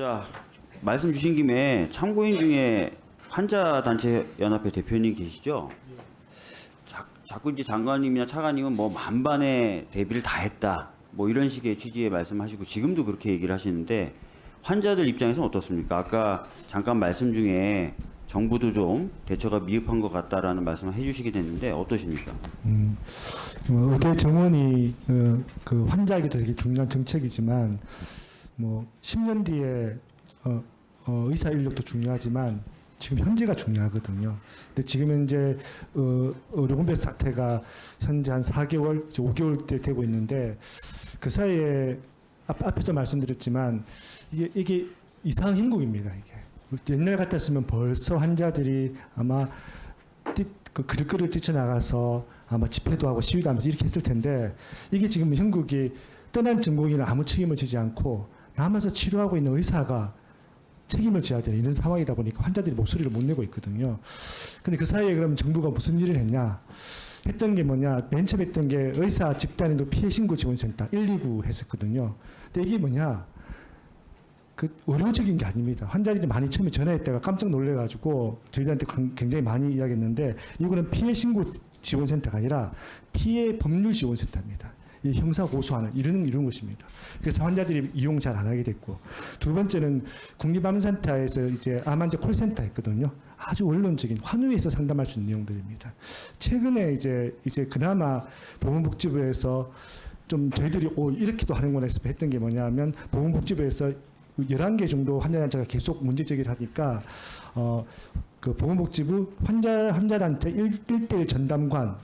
자, 말씀 주신 김에 참고인 중에 환자단체연합회 대표님 계시죠? 자꾸 이제 장관님이나 차관님은 뭐 만반의 대비를 다 했다. 뭐 이런 식의 취지의 말씀하시고 지금도 그렇게 얘기를 하시는데 환자들 입장에서는 어떻습니까? 아까 잠깐 말씀 중에 정부도 좀 대처가 미흡한 것 같다라는 말씀을 해주시게 됐는데 어떠십니까? 의대 정원이 그 환자에게도 되게 중요한 정책이지만 뭐 10년 뒤에 의사 인력도 중요하지만 지금 현재가 중요하거든요. 근데 지금 현재 의료공백 사태가 현재 한 4개월, 이제 5개월 때 되고 있는데 그 사이에 앞에도 말씀드렸지만 이게 이상 행국입니다. 이게 옛날 같았으면 벌써 환자들이 아마 그 길거리를 뛰쳐나가서 아마 집회도 하고 시위도 하면서 이렇게 했을 텐데 이게 지금 형국이 떠난 전공의는 아무 책임을 지지 않고 남아서 치료하고 있는 의사가 책임을 져야 되는 이런 상황이다 보니까 환자들이 목소리를 못 내고 있거든요. 근데 그 사이에 그럼 정부가 무슨 일을 했냐? 했던 게 뭐냐? 맨 처음 했던 게 의사 집단인도 피해 신고 지원센터 129 했었거든요. 근데 이게 뭐냐? 그 의료적인 게 아닙니다. 환자들이 많이 처음에 전화했다가 깜짝 놀래가지고 저희들한테 굉장히 많이 이야기했는데 이거는 피해 신고 지원센터가 아니라 피해 법률 지원센터입니다. 이 형사 고소하는 이런 것입니다. 그래서 환자들이 이용 잘 안 하게 됐고 두 번째는 국립암센터에서 이제 암환자 콜센터 했거든요. 아주 원론적인 환우에서 상담할 수 있는 내용들입니다. 최근에 이제 그나마 보건복지부에서 좀 저희들이 이렇게도 하는구나 해서 했던 게 뭐냐면 보건복지부에서 11개 정도 환자단체가 계속 문제 제기를 하니까 그 보건복지부 환자단체 1대1 전담관을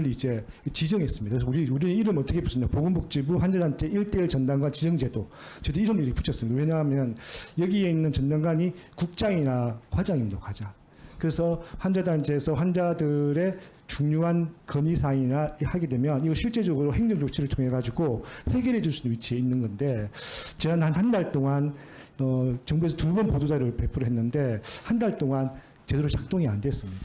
이제 지정했습니다. 그래서 우리 이름 어떻게 붙였냐? 보건복지부 환자단체 1대1 전담관 지정제도. 저도 이름을 이렇게 붙였습니다. 왜냐하면 여기에 있는 전담관이 국장이나 과장입니다. 과장. 그래서 환자단체에서 환자들의 중요한 건의사항이나 하게 되면 이거 실제적으로 행정조치를 통해 가지고 해결해 줄 수 있는 위치에 있는 건데 지난 한 달 동안 정부에서 2번 보도자료를 배포를 했는데 한 달 동안 제대로 작동이 안 됐습니다.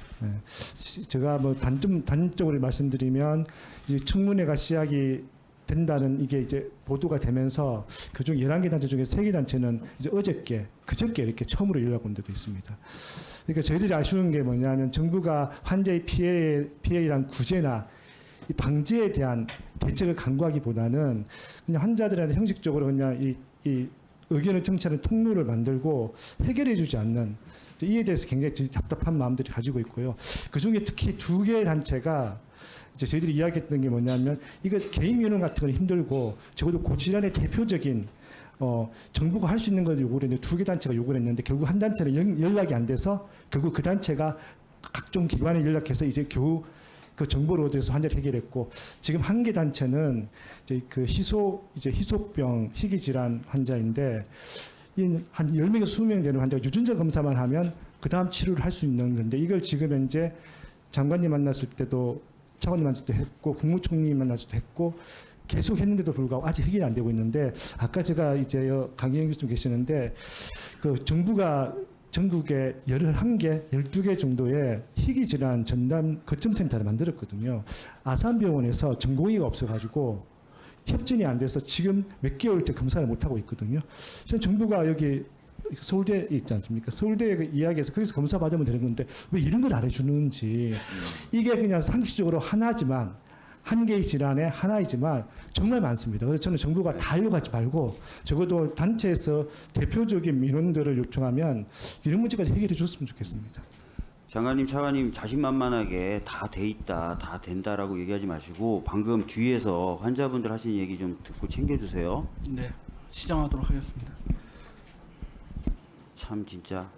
제가 뭐 단적으로 말씀드리면 이제 청문회가 시작이 된다는 이게 이제 보도가 되면서 그중 11개 단체 중에 3개 단체는 이제 그저께 이렇게 처음으로 연락 온 데도 있습니다. 그러니까 저희들이 아쉬운 게 뭐냐면 정부가 환자의 피해에 구제나 이 방지에 대한 대책을 강구하기보다는 그냥 환자들한테 형식적으로 그냥 이 의견을 청취하는 통로를 만들고 해결해 주지 않는 이에 대해서 굉장히 답답한 마음들이 가지고 있고요. 그중에 특히 2개 단체가 이제 저희들이 이야기했던 게 뭐냐면 이거 개인 면허 같은 건 힘들고 적어도 고질환의 대표적인 정부가 할 수 있는 걸 요구를 했는데 2개 단체가 요구를 했는데 결국 한 단체는 연락이 안 돼서 결국 그 단체가 각종 기관에 연락해서 이제 겨우 그 정보를 얻어서 환자를 해결했고 지금 1개 단체는 이제 그 희소병 희귀질환 환자인데 한 10명에서 20명 되는 환자가 유전자 검사만 하면 그 다음 치료를 할 수 있는 건데 이걸 지금 현재 장관님 만났을 때도 차관님 만났을 때 했고 국무총리 만났을 때 했고 계속 했는데도 불구하고 아직 해결이 안 되고 있는데 아까 제가 이제 강기영 교수님 계시는데 그 정부가 전국에 11개, 12개 정도의 희귀질환 전담 거점센터를 만들었거든요. 아산병원에서 전공의가 없어가지고 협진이 안 돼서 지금 몇 개월째 검사를 못하고 있거든요. 정부가 여기 서울대 있지 않습니까? 서울대 이야기해서 거기서 검사 받으면 되는 건데 왜 이런 걸 안 해주는지 이게 그냥 상식적으로 하나지만 한 개의 질환에 하나이지만 정말 많습니다. 그래서 저는 정부가 다 하려고 하지 말고 적어도 단체에서 대표적인 민원들을 요청하면 이런 문제까지 해결해 줬으면 좋겠습니다. 장관님, 차관님 자신만만하게 다 돼 있다, 다 된다라고 얘기하지 마시고 방금 뒤에서 환자분들 하신 얘기 좀 듣고 챙겨주세요. 네, 시정하도록 하겠습니다. 참 진짜